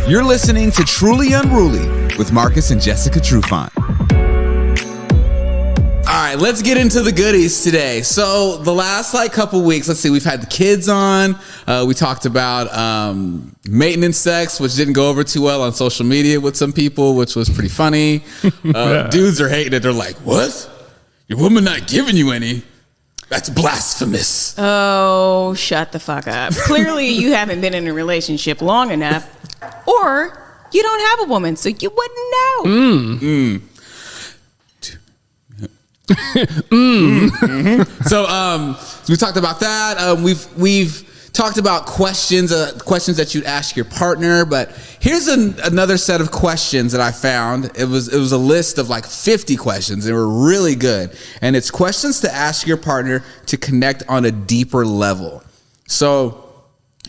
You're listening to Truly Unruly with Marcus and Jessica Trufant. All right, let's get into the goodies today. So the last couple weeks, let's see, we've had the kids on. We talked about maintenance sex, which didn't go over too well on social media with some people, which was pretty funny. Dudes are hating it. They're like, what? Your woman not giving you any? That's blasphemous. Oh, shut the fuck up. Clearly you haven't been in a relationship long enough, or you don't have a woman, so you wouldn't know. So we talked about that. We've talked about questions that you'd ask your partner, but here's another set of questions that I found. It was a list of 50 questions. They were really good, and it's questions to ask your partner to connect on a deeper level. So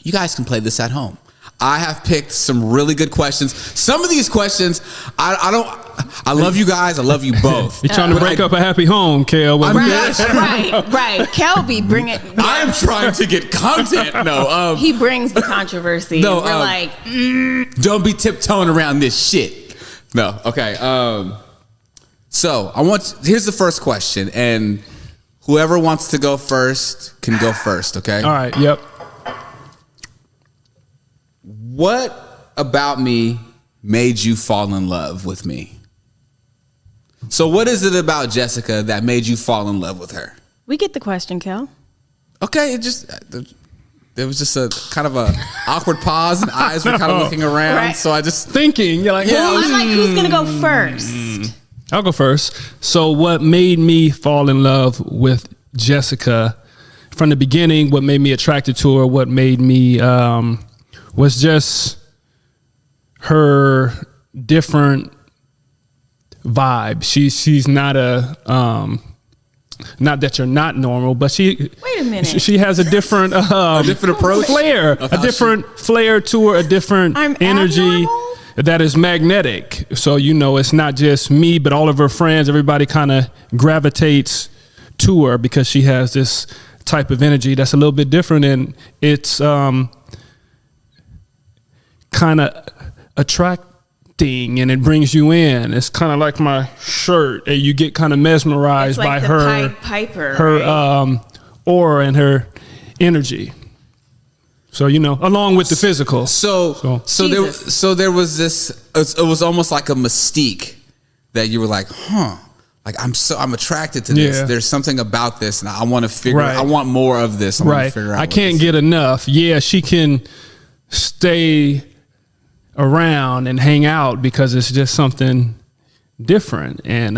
you guys can play this at home. I have picked some really good questions. Some of these questions, I love you guys. I love you both. You're trying to break up a happy home, Kel. Right. Kel be bringing. I am trying to get content. No, he brings the controversy. No, we're don't be tiptoeing around this shit. No, okay. So here's the first question, and whoever wants to go first can go first. Okay. All right. Yep. What about me made you fall in love with me? So what is it about Jessica that made you fall in love with her? We get the question, Kel. Okay, there was just a kind of a awkward pause, and eyes were kind of looking around. Right. So I just thinking, you're like, I'm like, who's gonna go first? I'll go first. So what made me fall in love with Jessica from the beginning? What made me attracted to her? What made me was just her different vibe. She's not not that you're not normal, but wait a minute. She has a different a different approach, flair to her, a different energy abnormal? That is magnetic. So it's not just me, but all of her friends. Everybody kind of gravitates to her because she has this type of energy that's a little bit different, and it's kind of attracting, and it brings you in. It's kind of like my shirt, and you get kind of mesmerized by her Piper, her aura and her energy. So along with the physical. So there was this. It was almost like a mystique that you were like, like I'm attracted to this. Yeah. There's something about this, and I want to figure. I want more of this. I can't get enough. Yeah, she can stay around and hang out because it's just something different. And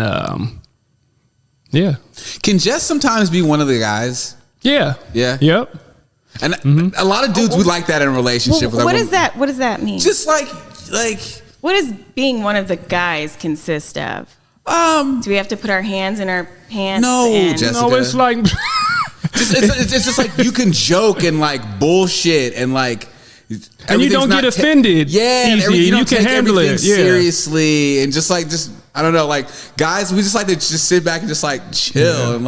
yeah. Can Jess sometimes be one of the guys? Yeah. Yep. And a lot of dudes would like that in a relationship. What does that mean? Just like what does being one of the guys consist of? Do we have to put our hands in our pants? No, Jessica. No, it's like it's just like you can joke and bullshit and and you don't get offended. Yeah, easy. You can handle it seriously, and just I don't know, guys, we just like to just sit back and just chill and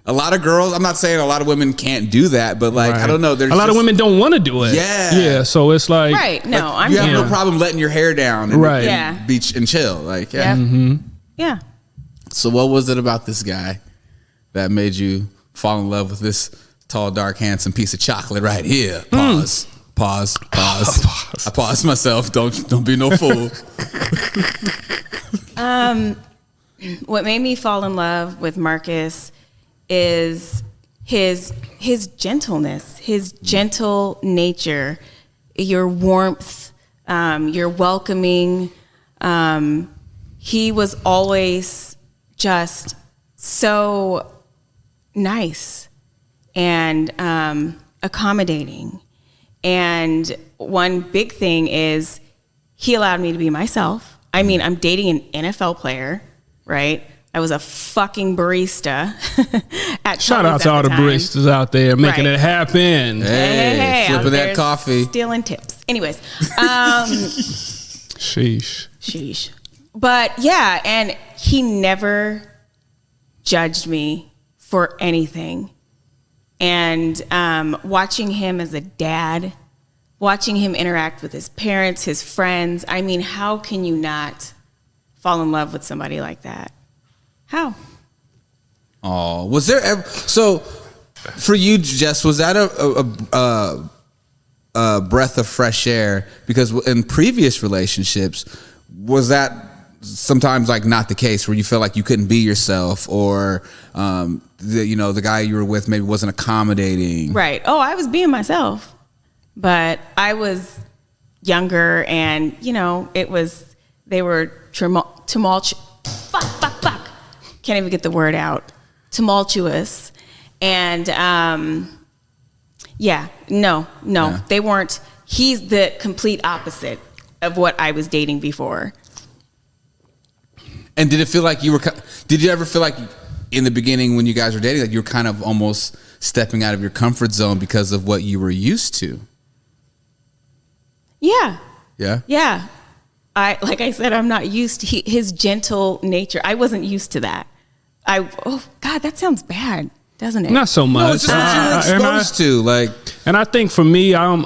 a lot of girls. I'm not saying a lot of women can't do that, but I don't know. There's a lot of women don't want to do it. Yeah. So it's right. No, you have no problem letting your hair down and beach and chill. Yeah. Mm-hmm. Yeah. So what was it about this guy that made you fall in love with this tall, dark, handsome piece of chocolate right here? Pause. I paused myself. Don't be no fool. What made me fall in love with Marcus is his gentleness, his gentle nature, your warmth, your welcoming. He was always just so nice and accommodating. And one big thing is he allowed me to be myself. I mean, I'm dating an NFL player, right? I was a fucking barista at Shout out to all the baristas out there making it happen. Hey, flipping that coffee. Stealing tips. Anyways. Sheesh. But yeah, and he never judged me for anything. And watching him as a dad watching him interact with his parents, his friends. I mean, how can you not fall in love with somebody like that? How? Oh, was there ever? So, for you, Jess, was that a breath of fresh air? Because in previous relationships, was that sometimes like not the case, where you felt like you couldn't be yourself, or the guy you were with maybe wasn't accommodating? Right. Oh, I was being myself, but I was younger, and they were tumultuous. Fuck. Can't even get the word out. Tumultuous. And no, they weren't. He's the complete opposite of what I was dating before. And did it feel like did you ever feel like in the beginning when you guys were dating, like you were kind of almost stepping out of your comfort zone because of what you were used to? Yeah. Yeah? Yeah. Like I said, I'm not used to his gentle nature. I wasn't used to that. Oh God, that sounds bad, doesn't it? Not so much. No, it's just what you were exposed to. Like, and I think for me, I'm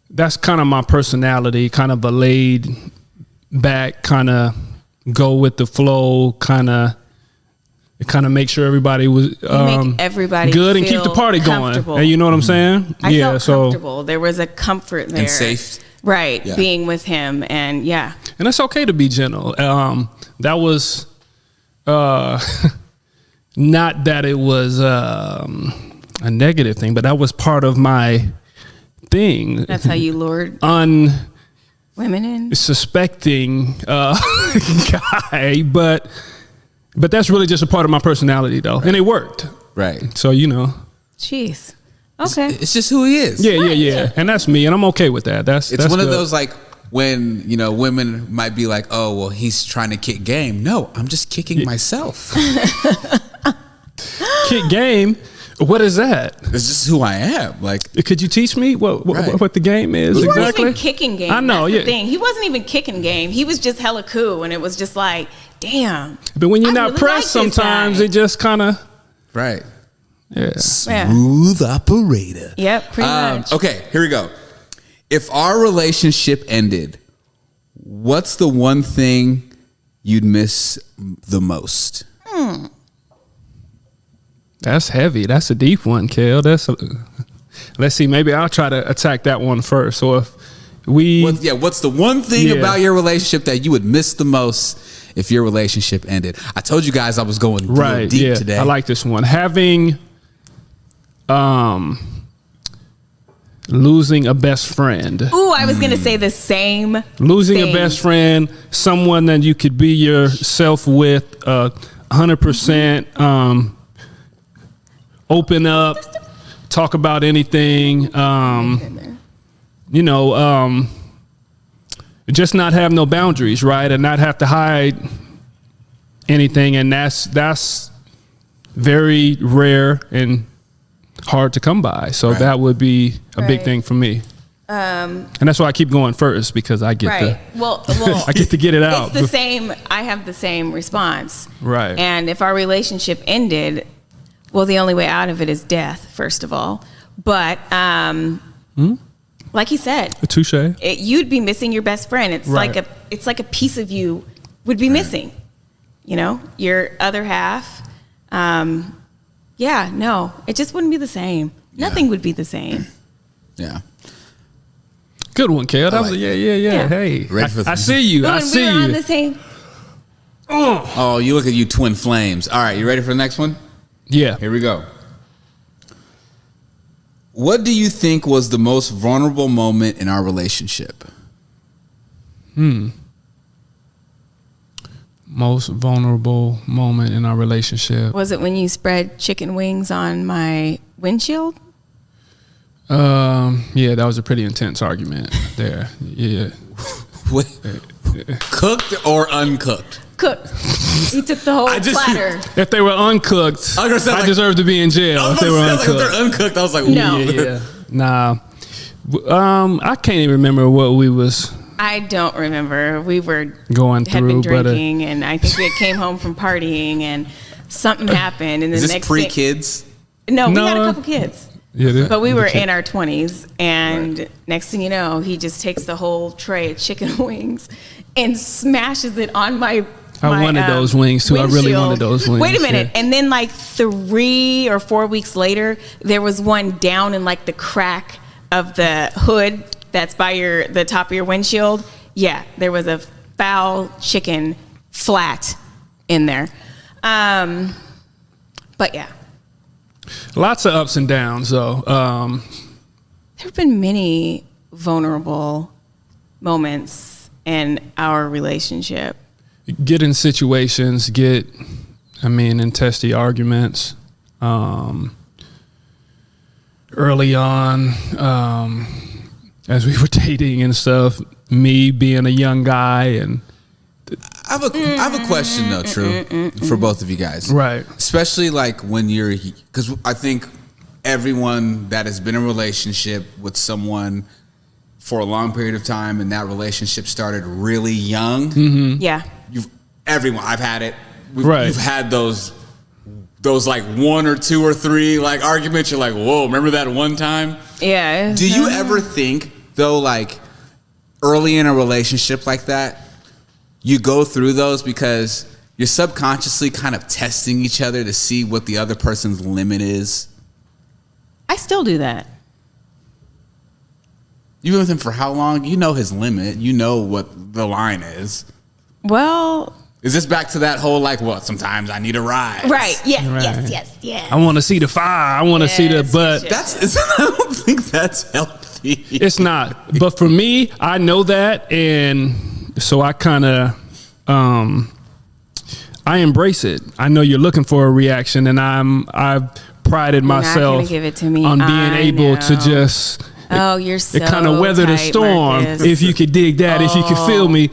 that's kind of my personality, kind of a laid back, kind of go with the flow, kind of make sure everybody was make everybody good and keep the party going. And you know what I'm saying? I felt comfortable. There was a comfort there. And safe. Right, Yeah. being with him, and yeah. And it's okay to be gentle. That was not that it was a negative thing, but that was part of my thing. That's how you lured women in? Suspecting guy, but that's really just a part of my personality, though, and it worked. Right. So Jeez. Okay. It's just who he is. Yeah. And that's me, and I'm okay with that. That's one good. of those, like, when women might be like, oh well, he's trying to kick game. No, I'm just kicking myself. Kick game. What is that? It's just who I am. Like, could you teach me what the game is he exactly? wasn't even kicking game. I know. That's the thing. He wasn't even kicking game. He was just hella cool, and it was just like, damn. But when you're I not really pressed, like this sometimes guy. it just kind of right. yeah. Smooth operator. Yep, pretty much. Okay, here we go. If our relationship ended, what's the one thing you'd miss the most? That's heavy. That's a deep one, Kel. Let's see. Maybe I'll try to attack that one first. So if what's the one thing about your relationship that you would miss the most if your relationship ended? I told you guys I was going real deep today. I like this one. Having losing a best friend. Ooh, I was gonna say the same. Losing thing. a best friend, someone that you could be yourself with, 100%. Open up, talk about anything. Just not have no boundaries, right, and not have to hide anything, and that's very rare and hard to come by. So that would be a big thing for me. And that's why I keep going first, because I get to I get to get it out. It's the same. I have the same response. Right. And if our relationship ended, well, the only way out of it is death, first of all. But like he said, Touche. You'd be missing your best friend. It's like a piece of you would be missing. Your other half. No, it just wouldn't be the same. Nothing would be the same. Yeah. Good one, Kel. That was yeah. Hey, I see you. I see we were on you. the same. Oh, you look at you, twin flames. All right, you ready for the next one? Yeah. Here we go. What do you think was the most vulnerable moment in our relationship? Most vulnerable moment in our relationship. Was it when you spread chicken wings on my windshield? Yeah, that was a pretty intense argument there. Yeah. Cooked or uncooked? Cooked. He took the whole platter. If they were uncooked, I deserve to be in jail. If they were uncooked. If they're uncooked, I was like, no. Yeah. Nah. I can't even remember what we was. I don't remember. We were going had through, been drinking, and I think we came home from partying, and something happened. And is the this next pre-kids? No, we had a couple kids. Yeah, But we were in our 20s, and next thing you know, he just takes the whole tray of chicken wings and smashes it on my I wanted those wings too. windshield. I really wanted those wings. Wait a minute. Yeah. And then like 3 or 4 weeks later, there was one down in like the crack of the hood that's by the top of your windshield. Yeah, there was a foul chicken flat in there. But yeah. Lots of ups and downs though. There have been many vulnerable moments in our relationship. Get in situations, in testy arguments. Early on, as we were dating and stuff, me being a young guy and I have a question though, True, for both of you guys. Right. Especially like when because I think everyone that has been in a relationship with someone for a long period of time and that relationship started really young. Mm-hmm. Yeah. I've had it. Right. You've had those like 1 or 2 or 3 like arguments. You're like, whoa, remember that one time? Yeah. Do you ever think though, like early in a relationship like that, you go through those because you're subconsciously kind of testing each other to see what the other person's limit is? I still do that. You've been with him for how long? You know his limit. You know what the line is. Well, Is this back to that whole like, well, sometimes I need a ride? right. Yes, Right. yes. I want to see the fire. I want to see the Yes, butt. yes, I don't think that's healthy. It's not. But for me, I know that, and so I kind of I embrace it. I know you're looking for a reaction, and I've prided You're not myself gonna give it to me. on being I able to know. just Oh, you're so it kind of weather the tight, storm. Marcus. If you could dig that, if you could feel me.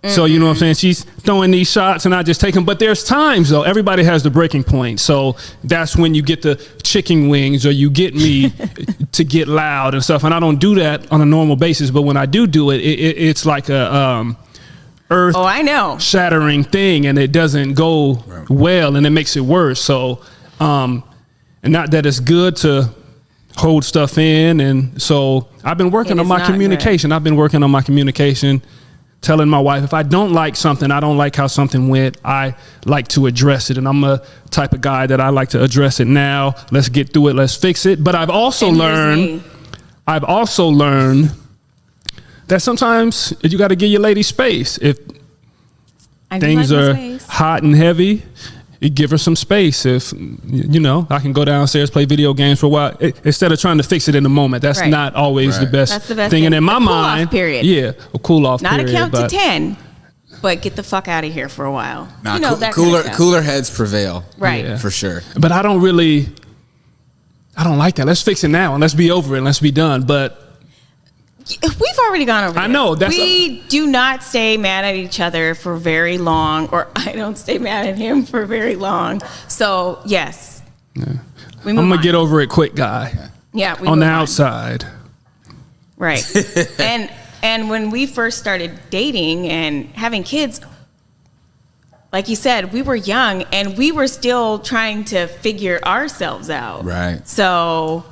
So you know what I'm saying? She's throwing these shots and I just take them. But there's times though, everybody has the breaking point. So that's when you get the chicken wings or you get me to get loud and stuff. And I don't do that on a normal basis. But when I do it, it's like a earth Oh, I know. shattering thing, and it doesn't go well, and it makes it worse. So, and not that it's good to hold stuff in. And so I've been working It on is my not communication. I've been working on my communication, telling my wife, if I don't like something, I don't like how something went, I like to address it. And I'm a type of guy that I like to address it now. Let's get through it. Let's fix it. But I've also And here's learned that sometimes you got to give your lady space. If I do things like my are space. hot and heavy, you give her some space. If, I can go downstairs, play video games for a while, instead of trying to fix it in the moment. That's Right. not always the Right. best, That's the best thing. And thing. in my The cool-off mind, period. yeah, a cool off Not period. a count to but 10, but get the fuck out of here for a while. Nah, that kind of cooler stuff. heads prevail. Right. Yeah. For sure. But I don't like that. Let's fix it now and let's be over it and let's be done. But We've already gone over I this. know, that's we do not stay mad at each other for very long, or I don't stay mad at him for very long. So, yes. We I'm move going on. to get over it quick, guy. Yeah, we On the move outside. Right. and when we first started dating and having kids, like you said, we were young and we were still trying to figure ourselves out. Right. So,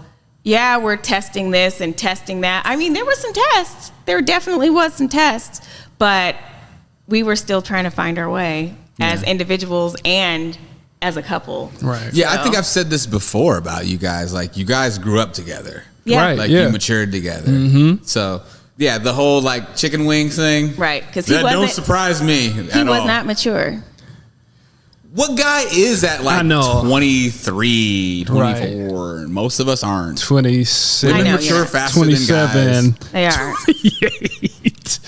yeah, we're testing this and testing that. I mean, there were some tests. There definitely was some tests, but we were still trying to find our way as individuals and as a couple. Right. Yeah, I So- think I've said this before about you guys. Like, you guys grew up together. Yeah. Right. Like, Yeah. you matured together. So, yeah, the whole, like, chicken wing thing. Right, because he That don't wasn't. surprise me He at was all. not mature. What guy is at, like, I know. 23, 24? Right. Most of us aren't. 26. I Women know, mature yeah. faster 27. than guys. They are. 28.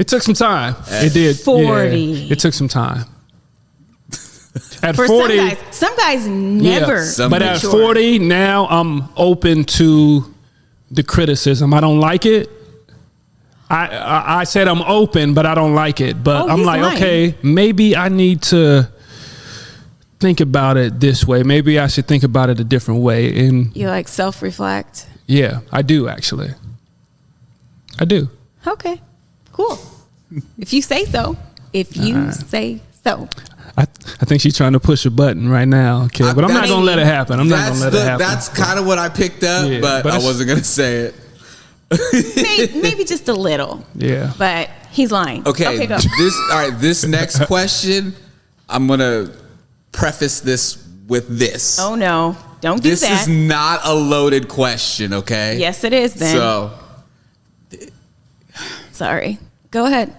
It took some time. It did. 40. Yeah, it took some time. At For 40, some guys never. Some but mature. at 40 now, I'm open to the criticism. I don't like it. I said I'm open, but I don't like it. But Oh, I'm he's like, lying. okay, maybe I need to think about it this way. Maybe I should think about it a different way. And You like self-reflect. yeah, I do actually. I do. Okay, cool. If you say so. If you say so. I think she's trying to push a button right now. Okay, but I'm not gonna let it happen. I'm not gonna let it happen. That's kind of what I picked up, but I wasn't gonna say it. maybe just a little. Yeah. But he's lying. Okay, go. This next question, I'm gonna preface this with this. Oh no, don't do that. This is not a loaded question, okay? Yes, it is then. So, sorry. Go ahead.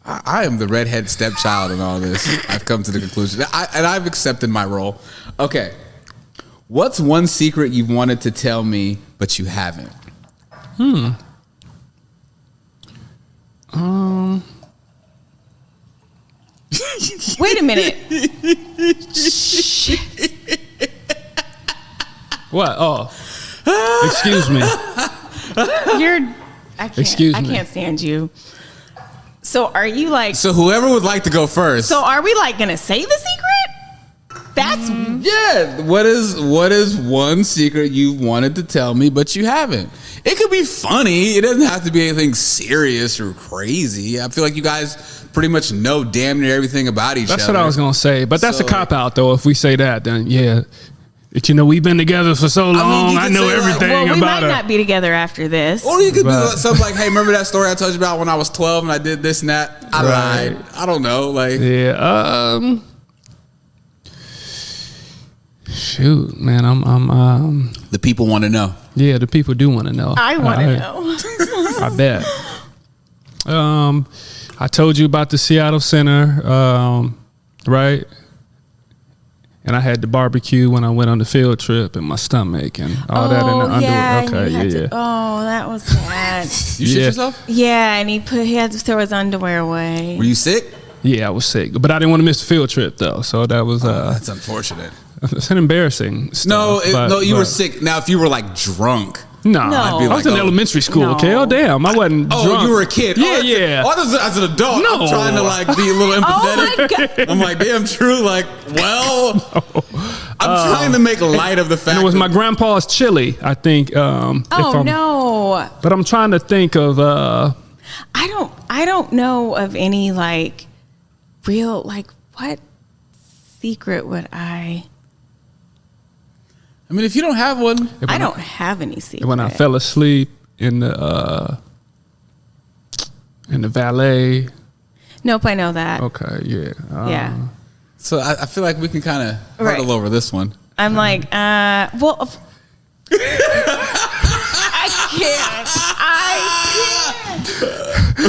I am the redhead stepchild in all this. I've come to the conclusion, and I've accepted my role. Okay, what's one secret you've wanted to tell me but you haven't? Wait a minute. What? Oh, excuse me. I can't stand you. So are you like? So whoever would like to go first. So are we like gonna say the secret? That's yeah. What is one secret you wanted to tell me but you haven't? It could be funny. It doesn't have to be anything serious or crazy. I feel like you guys pretty much know damn near everything about each other. That's what I was gonna say, but that's a cop out though. If we say that, then yeah. But you know, we've been together for so long. I know everything well, we about might her. not be together after this. Or you could be something like, hey, remember that story I told you about when I was 12 and I did this and that? I lied. I don't know. Like, yeah. Shoot, man. I'm. The people want to know. Yeah, the people do want to know. I want to know. I bet. I told you about the Seattle Center, right? And I had the barbecue when I went on the field trip and my stomach and all that in the underwear. Okay, yeah. Oh, that was sad. You shit yourself? Yeah, and he had to throw his underwear away. Were you sick? Yeah, I was sick, but I didn't want to miss the field trip though. So that was that's unfortunate. It's an embarrassing stuff. No, you were sick. Now, if you were like drunk. No, I'd be I was in elementary school. No. Okay, oh damn, I wasn't. drunk. You were a kid. Yeah. As an adult, No. I'm trying to like be a little empathetic. Oh my God. I'm like, damn, true. Like, well, I'm trying to make light of the fact. And it was my grandpa's chili, I think. Oh no! But I'm trying to think of. I don't know of any like real like what secret would I? I mean, if you don't have one, I don't have any secret. When I fell asleep in the valet. Nope, I know that. Okay, yeah. Yeah. So I feel like we can kind of hurdle over this one. I'm like, well, I can't.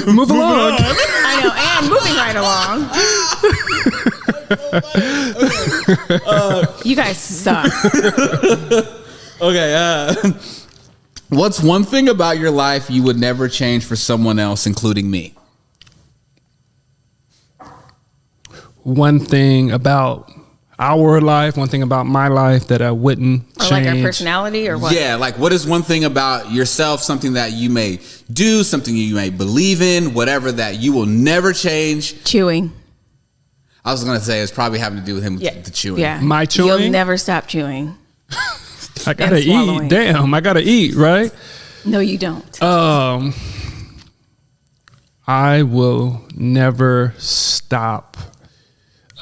Move along. I know, and moving right along. You guys suck. Okay. What's one thing about your life you would never change for someone else, including me? One thing about our life, one thing about my life that I wouldn't Or change. like our personality or what? Yeah, like what is one thing about yourself, something that you may do, something you may believe in, whatever that you will never change? Chewing. I was going to say it's probably having to do with him with the chewing. Yeah. My chewing? You'll never stop chewing. I gotta and swallowing. eat. Damn, I gotta eat, right? No, you don't. I will never stop.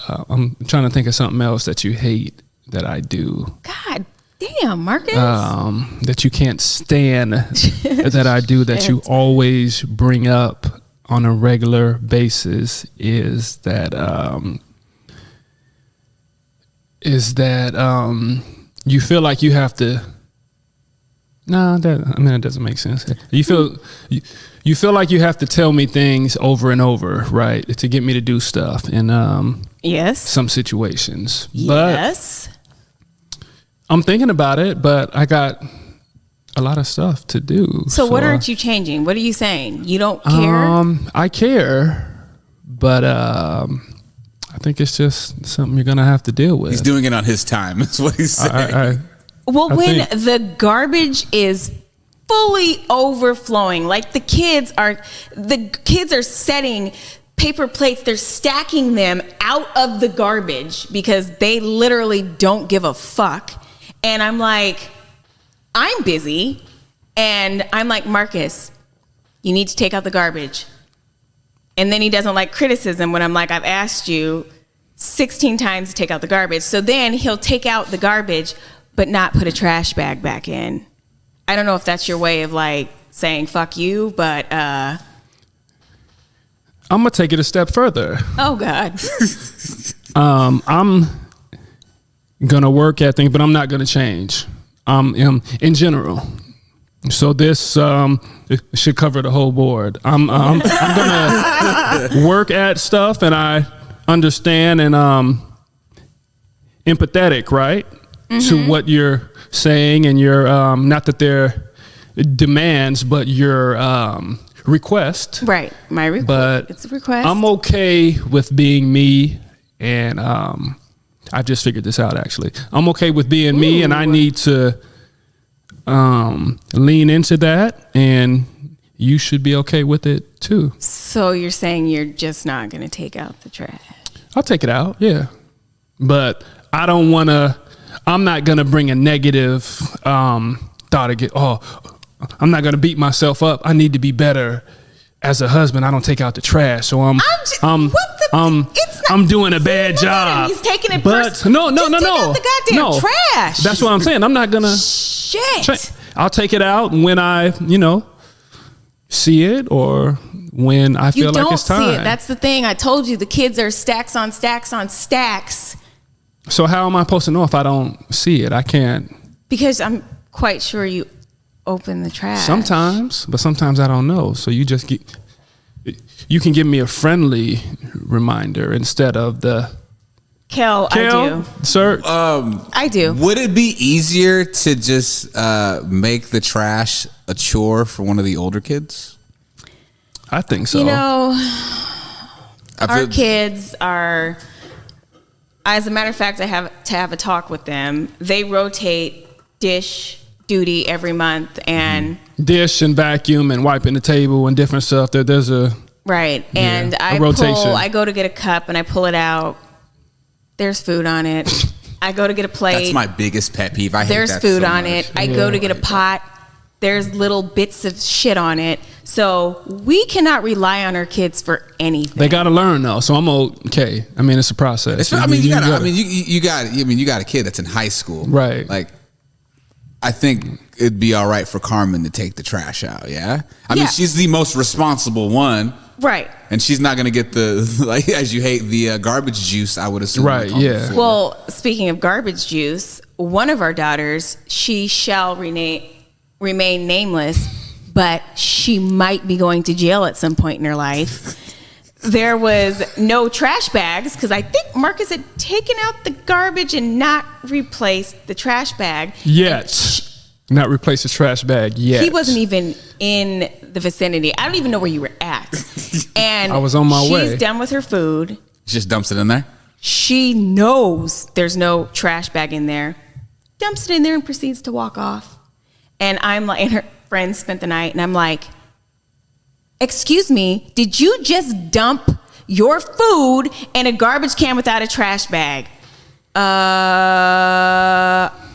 I'm trying to think of something else that you hate that I do. God damn, Marcus. That you can't stand that I do that you always bring up on a regular basis is that you feel like you have to. No, that doesn't make sense. You feel like you have to tell me things over and over, right, to get me to do stuff in yes. some situations. Yes. But I'm thinking about it, but I got a lot of stuff to do. So what aren't you changing? What are you saying? You don't care? I care, but I think it's just something you're gonna have to deal with. He's doing it on his time. That's what he's saying. Well, when the garbage is fully overflowing, like the kids are setting paper plates, they're stacking them out of the garbage because they literally don't give a fuck. And I'm like, I'm busy. And I'm like, Marcus, you need to take out the garbage. And then he doesn't like criticism when I'm like, I've asked you 16 times to take out the garbage. So then he'll take out the garbage, but not put a trash bag back in. I don't know if that's your way of like saying fuck you, but I'm gonna take it a step further. Oh God. I'm gonna work at things, but I'm not gonna change. In general. So this it should cover the whole board. I'm gonna work at stuff, and I understand and empathetic, right, to what you're saying, and your not that they're demands, but your request. Right, my request. But it's a request. I'm okay with being me, and I've just figured this out. Actually, I'm okay with being me, and I need to lean into that, and you should be okay with it too. So you're saying you're just not going to take out the trash? I'll take it out, yeah, but I don't want to. I'm not going to bring a negative thought again. Oh, I'm not going to beat myself up. I need to be better as a husband. I don't take out the trash, so I'm doing a bad job. He's taking it but personal. No. Take out the goddamn trash. That's what I'm saying. I'm not gonna. Shit. I'll take it out when I, see it, or when I feel like it's time. You don't see it. That's the thing. I told you the kids are stacks on stacks on stacks. So how am I supposed to know if I don't see it? I can't. Because I'm quite sure you open the trash. Sometimes, but sometimes I don't know. So you can give me a friendly reminder instead of the. Kel, I do. Sir? I do. Would it be easier to just make the trash a chore for one of the older kids? I think so. Our kids are, as a matter of fact, I have to have a talk with them. They rotate dish duty every month, and dish and vacuum and wiping the table and different stuff. There's a right. And a rotation. I go to get a cup and I pull it out. There's food on it. I go to get a plate. That's my biggest pet peeve. There's food on it. I go to get a pot. There's little bits of shit on it. So we cannot rely on our kids for anything. They got to learn though, so I'm okay. I mean, it's a process. You got a kid that's in high school, right? Like, I think it'd be all right for Carmen to take the trash out. Yeah, I mean, she's the most responsible one. Right. And she's not going to get the, like, as you hate, the garbage juice, I would assume. Right, yeah. Well, speaking of garbage juice, one of our daughters, she shall remain nameless, but she might be going to jail at some point in her life. There was no trash bags because I think Marcus had taken out the garbage and not replaced the trash bag. Not replace the trash bag yet. He wasn't even in the vicinity. I don't even know where you were at. And I was on my way. She's done with her food. She just dumps it in there? She knows there's no trash bag in there. Dumps it in there and proceeds to walk off. And I'm like, and her friends spent the night, and I'm like, excuse me, did you just dump your food in a garbage can without a trash bag?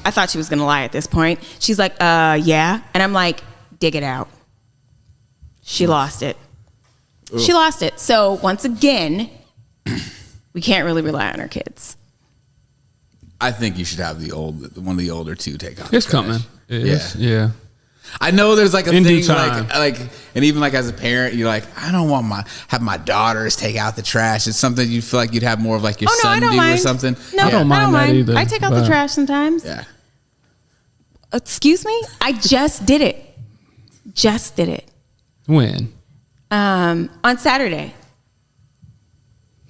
I thought she was going to lie at this point. She's like, yeah. And I'm like, dig it out. She lost it. Ugh. She lost it. So once again, we can't really rely on our kids. I think you should have one of the older two take on. It's coming. Yeah. I know there's like a in thing like, and even like as a parent, you're like, I don't want have my daughters take out the trash. It's something you feel like you'd have more of like your son do or something. No, I don't mind that either. I take out the trash sometimes. Yeah. Excuse me? I just did it. When? On Saturday.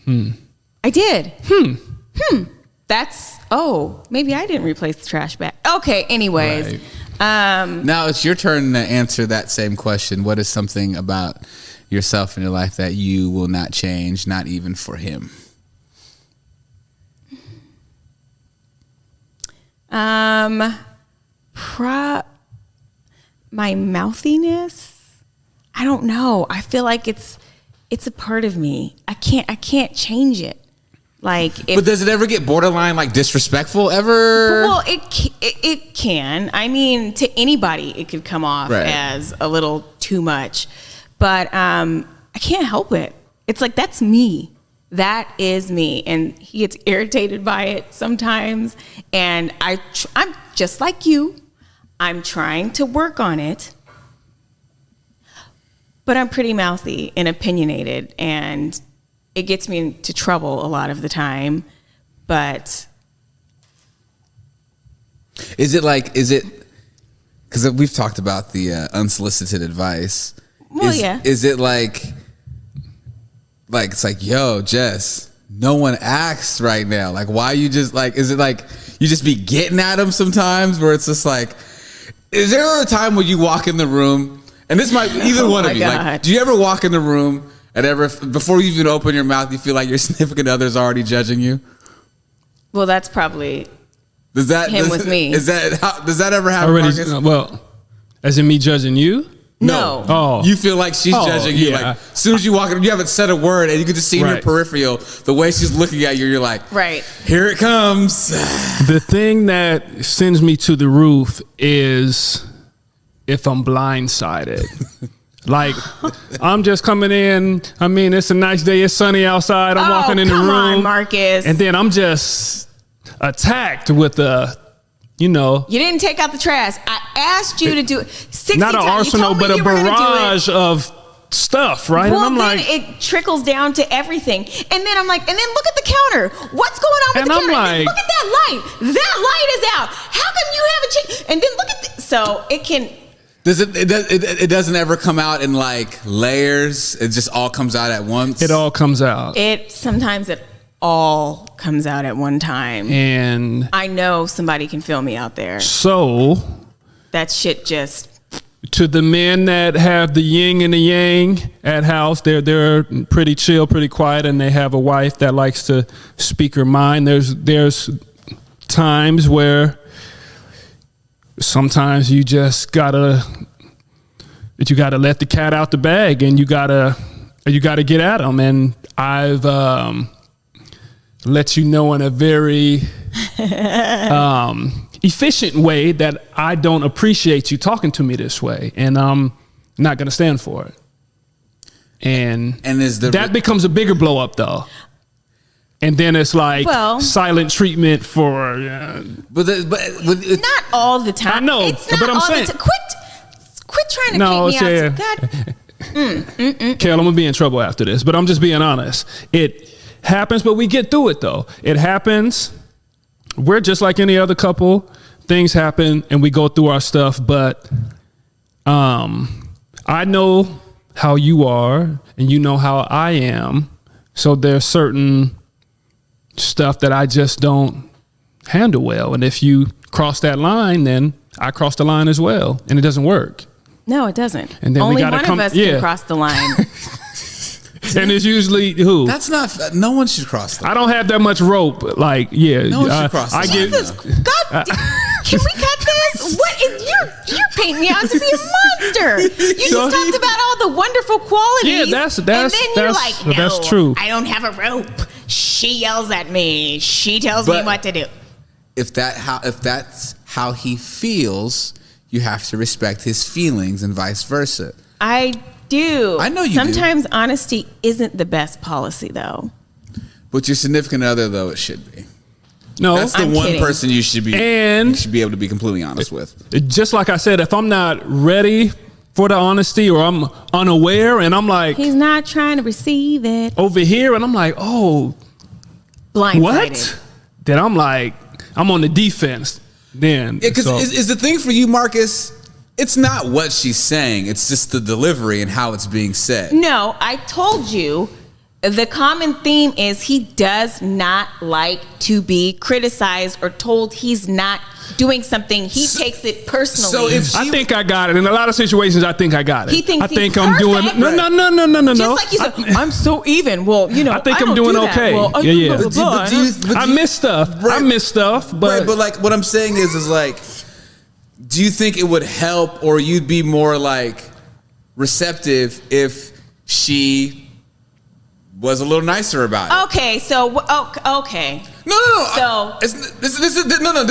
I did. That's, maybe I didn't replace the trash bag. Okay, anyways. Right. Now it's your turn to answer that same question. What is something about yourself in your life that you will not change, not even for him? My mouthiness. I don't know. I feel like it's a part of me. I can't change it. Like, but does it ever get borderline like disrespectful ever? Well, it can. I mean, to anybody, it could come off as a little too much. But I can't help it. It's like, that's me. That is me. And he gets irritated by it sometimes. And I'm just like you. I'm trying to work on it. But I'm pretty mouthy and opinionated. And it gets me into trouble a lot of the time. But is it, because we've talked about the unsolicited advice. Well, yeah. Is it like it's like, yo, Jess, no one asks right now. Like, why you just like, is it like you just be getting at them sometimes where it's just like, is there a time when you walk in the room, and this might either one of you, like, do you ever walk in the room and before you even open your mouth, you feel like your significant other's already judging you? Well, that's probably with me. Does that ever happen, Marcus? Well, as in me judging you? No. Oh. You feel like she's judging you. Yeah. Like, as soon as you walk in, you haven't said a word, and you can just see in your peripheral the way she's looking at you. You're like, right, here it comes. The thing that sends me to the roof is if I'm blindsided. Like, I'm just coming in. I mean, it's a nice day. It's sunny outside. I'm walking in the room. Come on, Marcus. And then I'm just attacked with you didn't take out the trash. I asked you to do it 60 not an times. arsenal, but a barrage of stuff, right? Well, and I'm then it trickles down to everything. And then I'm like, and then look at the counter. What's going on with the counter? Like, and then look at that light. That light is out. How come you haven't changed? And then look at this. So it can. It doesn't ever come out in like layers. It just all comes out at once. It all comes out. Sometimes it all comes out at one time. And I know somebody can feel me out there. So that shit just. To the men that have the yin and the yang at house, they're pretty chill, pretty quiet, and they have a wife that likes to speak her mind. There's times where sometimes you just gotta let the cat out the bag, and you gotta get at them. And I've let you know in a very efficient way that I don't appreciate you talking to me this way, and I'm not going to stand for it. And that becomes a bigger blow up, though. And then it's like silent treatment for. But not all the time. I know, but I'm saying, quit trying to paint me out. God. Kel, I'm gonna be in trouble after this, but I'm just being honest. It happens, but we get through it, though. It happens. We're just like any other couple. Things happen and we go through our stuff, but I know how you are and you know how I am. So there's certain stuff that I just don't handle well. And if you cross that line, then I cross the line as well. And it doesn't work. No, it doesn't. And then only we gotta one of us can cross the line. And it's usually who? That's not. No one should cross the line. I don't have that much rope. Like, yeah. No one should cross the line. Jesus, God, can we cut this? What is you're painting me out to be a monster? You just talked about all the wonderful qualities. Yeah, that's and then you're like, no, that's true. I don't have a rope. She yells at me. She tells me what to do. If that's how he feels, you have to respect his feelings and vice versa. I do. I know you Sometimes honesty isn't the best policy, though. But your significant other, though, it should be. No, that's the one person you should be able to be completely honest with. Just like I said, if I'm not ready for the honesty or I'm unaware and I'm like, he's not trying to receive it over here, and I'm like, oh, blindsided. What? Then I'm like, I'm on the defense. Then because is the thing for you, Marcus? It's not what she's saying. It's just the delivery and how it's being said. No, I told you the common theme is he does not like to be criticized or told he's not doing something. He takes it personally. So I think I got it. In a lot of situations, I think I got it. He thinks I think I'm doing perfect. No. Just like you said, I'm so even. Well, I think I'm doing okay. Well, yeah. I miss stuff. Right. I miss stuff. But like what I'm saying is like, do you think it would help, or you'd be more like receptive if she was a little nicer about it? Okay, so okay. No. So this is no.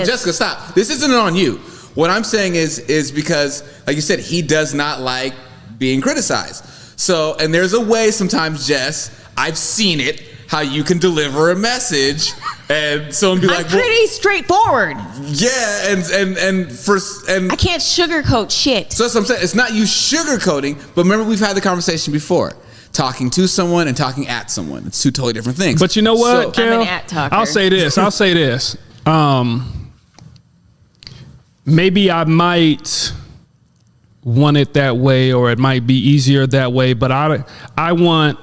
Jessica, stop. This isn't on you. What I'm saying is because, like you said, he does not like being criticized. So, and there's a way sometimes, Jess, I've seen it, how you can deliver a message and someone be like, pretty straightforward. Yeah, and I can't sugarcoat shit. So that's what I'm saying. It's not you sugarcoating, but remember we've had the conversation before. Talking to someone and talking at someone. It's two totally different things. But you know what, I'm Kel? an at talker. I'll say this. Maybe I might want it that way, or it might be easier that way, but I want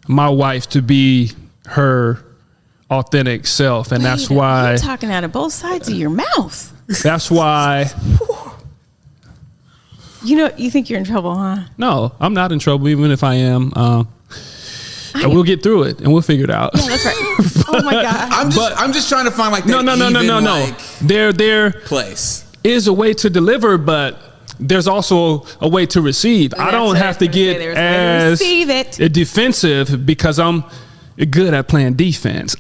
my wife to be her authentic self, and that's why you're talking out of both sides of your mouth. That's why. You think you're in trouble, huh? No, I'm not in trouble, even if I am. We'll get through it and we'll figure it out. Yeah, that's right. Oh my God. I'm just trying to find like no. Like, there place is a way to deliver, but there's also a way to receive. I don't have to get as defensive because I'm good at playing defense.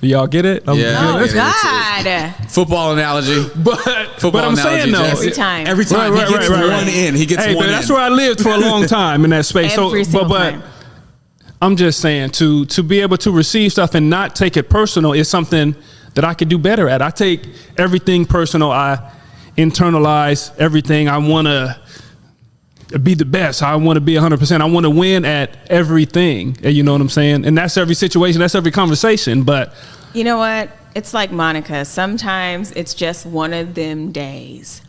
Y'all get it? Yeah. Oh God. Football analogy. But I'm saying though, every time he gets one in. He gets one in. That's where I lived for a long time in that space. Every single time. I'm just saying to be able to receive stuff and not take it personal is something that I could do better at. I take everything personal. I internalize everything. I want to be the best. I want to be 100%. I want to win at everything. You know what I'm saying? And that's every situation. That's every conversation. But you know what? It's like Monica. Sometimes it's just one of them days.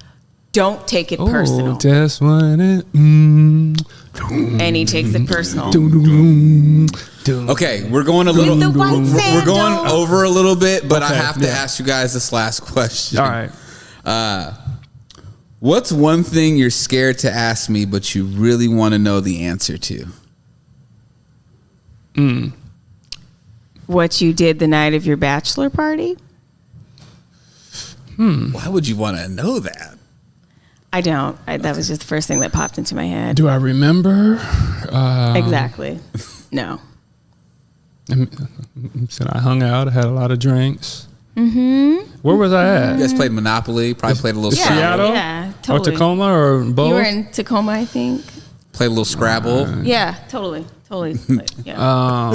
Don't take it personal. Just one. And he takes it personal. Okay, we're going over a little bit, but I have to ask you guys this last question. All right. What's one thing you're scared to ask me, but you really want to know the answer to? What you did the night of your bachelor party? Why would you want to know that? I don't. That was just the first thing that popped into my head. Do I remember? Exactly. No. So I hung out. I had a lot of drinks. Mm-hmm. Where was I at? You guys played Monopoly. Probably played a little Scrabble. Seattle? Yeah, totally. Or Tacoma or both? You were in Tacoma, I think. Played a little Scrabble. Yeah, totally. Yeah.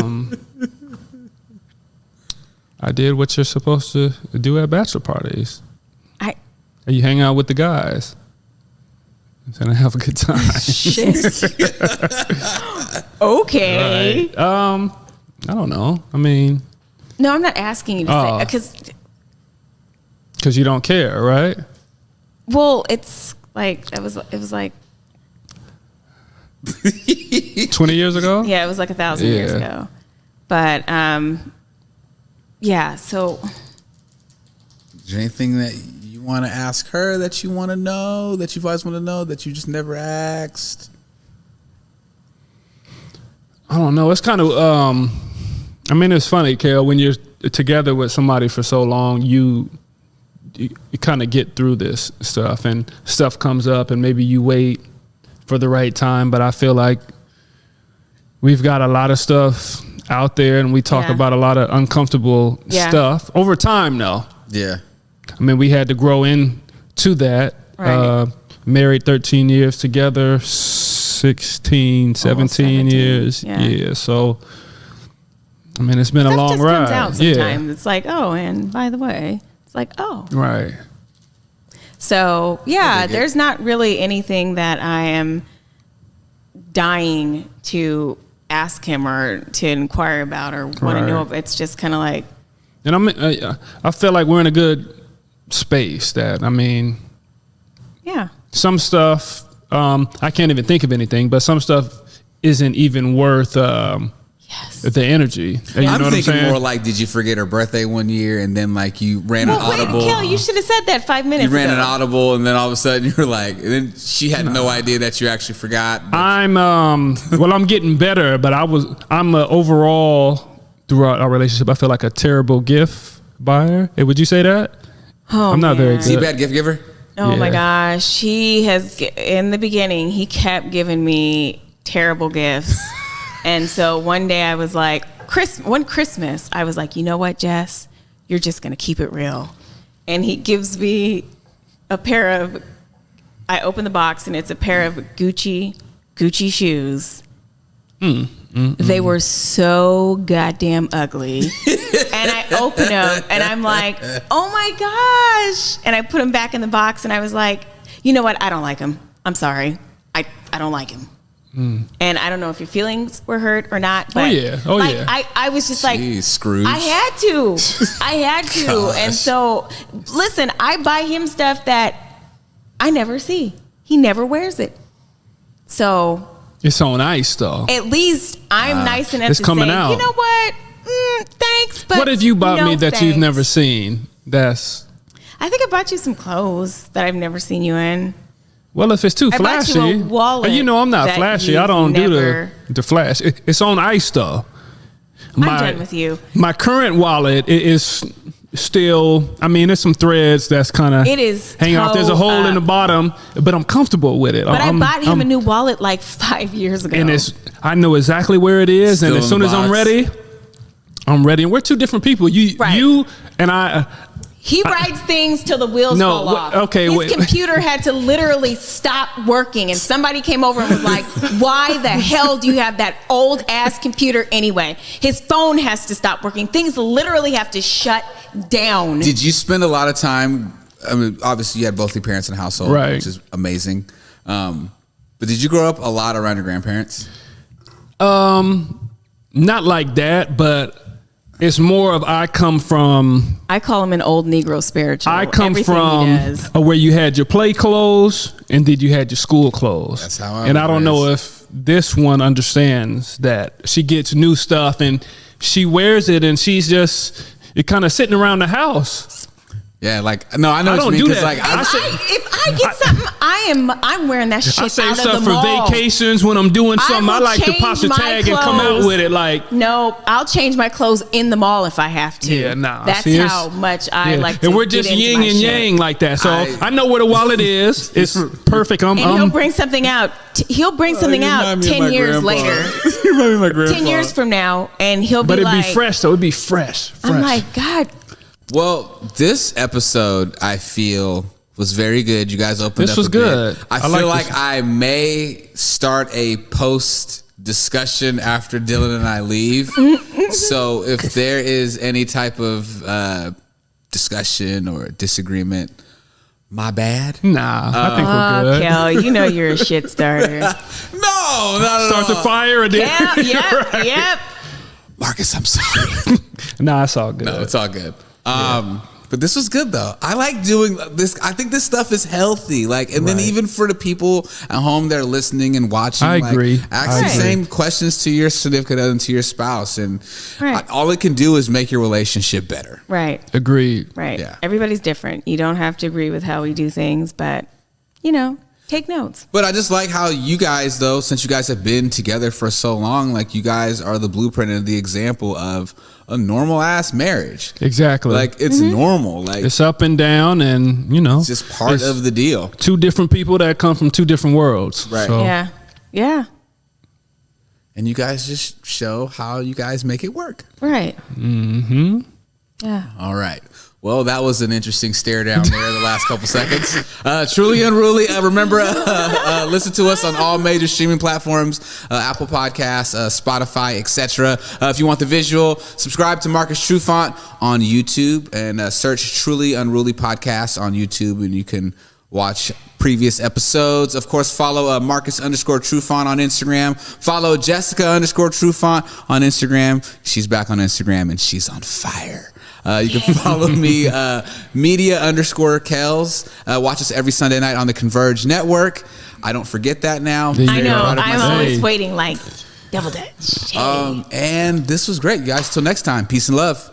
I did what you're supposed to do at bachelor parties. You hang out with the guys. And I have a good time. Shit. Okay. Right. I don't know. I mean, no, I'm not asking you to say because you don't care, right? Well, it's like it was like 20 years ago. Yeah, it was like 1,000 years ago. But yeah. So, is there anything that you want to ask her that you want to know, that you've always wanted to know, that you just never asked? I don't know. It's kind of, I mean, it's funny, Kel, when you're together with somebody for so long, you kind of get through this stuff and stuff comes up and maybe you wait for the right time. But I feel like we've got a lot of stuff out there and we talk about a lot of uncomfortable stuff over time though. Yeah. I mean, we had to grow into that. Right. Married 13 years together, 17 years. Yeah. So, I mean, it's been a long ride. Comes out sometimes. It's like, oh, and by the way, it's like, oh. Right. So, yeah, there's not really anything that I am dying to ask him or to inquire about or want to know. It's just kind of like. And I feel like we're in a good space that, I mean. Yeah. Some stuff, I can't even think of anything, but some stuff isn't even worth the energy. You know I'm what thinking saying? more like, did you forget her birthday one year and then like you ran an audible? Kel, you should have said that 5 minutes ago. You ran an audible and then all of a sudden you were like, and then she had no idea that you actually forgot. I'm getting better, but I'm overall throughout our relationship, I feel like a terrible gift buyer. Hey, would you say that? Oh, I'm not very good. Is he a bad gift giver? Oh my gosh. He has, in the beginning, he kept giving me terrible gifts. And so one day I was like, one Christmas, I was like, you know what, Jess? You're just going to keep it real. And he gives me a pair of, I open the box and it's a pair of Gucci Gucci shoes. They were so goddamn ugly. And I open them and I'm like, oh my gosh. And I put them back in the box and I was like, you know what? I don't like them. I'm sorry. I don't like them. And I don't know if your feelings were hurt or not. But yeah. I was just like, Jeez, Scrooge. I had to. And so, listen, I buy him stuff that I never see. He never wears it. So It's on ice, though. at least I'm nice enough It's to coming say, out. you know what? Thanks, but What have you bought no me that you've thanks. never seen? That's I think I bought you some clothes that I've never seen you in. well, if it's too I bought flashy, you a wallet you know I'm not that flashy. I you've don't never- do the flash. It's on ice, though. I'm done with you. My current wallet is still. I mean, there's some threads that's kind of It is hanging out. There's a toe hole in the up. bottom, but I'm comfortable with it. But I bought him I'm- a new wallet like 5 years ago. and I know exactly where it is, Still and as in soon the as I'm box. ready, I'm ready. And we're two different people. Right. You and I. He writes things till the wheels No, fall off. okay, His wait. computer had to literally stop working, and somebody came over and was like, "Why the hell do you have that old ass computer anyway?" His phone has to stop working. Things literally have to shut down. Did you spend a lot of time? I mean, obviously you had both your parents in the household, Right. which is amazing. But did you grow up a lot around your grandparents? Not like that, but it's more of I come from. I call him an old Negro spiritual. I come Everything he from does. where you had your play clothes and then you had your school clothes. That's how I And was I don't know raised. if this one understands that she gets new stuff and she wears it and she's just kind of sitting around the house. Yeah, like no, I know I what don't you mean. do 'Cause, that. like, If I get something, I'm wearing that shit I save out of stuff the for mall. vacations when I'm doing something. I will like to pop the change my tag and come out clothes. with it like. No, I'll change my clothes in the mall if I have to. Yeah, nah. That's see, it's- how much I yeah. like to And we're get just into yin my and shit. yang like that. So I- I know where the wallet is. It's perfect. And he'll bring something out. He'll bring something out 10 years later. You remind me of my grandpa. 10 years from now, and he'll but be it'd like, be fresh, though. It'd be fresh. I'm like, God, Well, this episode I feel was very good. You guys opened This up was a bit. good. I I feel like like this. I may start a post discussion after Dylan and I leave. So if there is any type of discussion or disagreement, my bad. nah, I think we're good. Kel, you know you're a shit starter. No, no, Start the fire and then. Yep. Marcus, I'm sorry. Nah, it's all good. No, it's all good. But this was good though. I like doing this. I think this stuff is healthy. Like, and then Right. even for the people at home that are listening and watching, I like, agree. ask I the agree. same questions to your significant other and to your spouse, and Right. all it can do is make your relationship better. Right. Agreed. Right. Yeah. Everybody's different. You don't have to agree with how we do things, but, you know, take notes. But I just like how you guys, though, since you guys have been together for so long, like you guys are the blueprint and the example of a normal ass marriage. Exactly. Like it's normal. Like it's up and down, and you know, it's just part it's of the deal. two different people that come from two different worlds. Right. So, Yeah. Yeah. And you guys just show how you guys make it work. Right. Mm-hmm. Yeah. All right. Well, that was an interesting stare down there the last couple seconds. Truly Unruly. Remember, listen to us on all major streaming platforms, Apple Podcasts, Spotify, etc. If you want the visual, subscribe to Marcus Trufant on YouTube and search Truly Unruly Podcast on YouTube, and you can watch previous episodes. Of course, follow Marcus_Trufant on Instagram. Follow Jessica_Trufant on Instagram. She's back on Instagram and she's on fire. You can follow me, media_Kels. Watch us every Sunday night on the Converge Network. I don't forget that now. Yeah. I know. Proud of I'm myself. always waiting like double dutch. And this was great, guys. Till next time. Peace and love.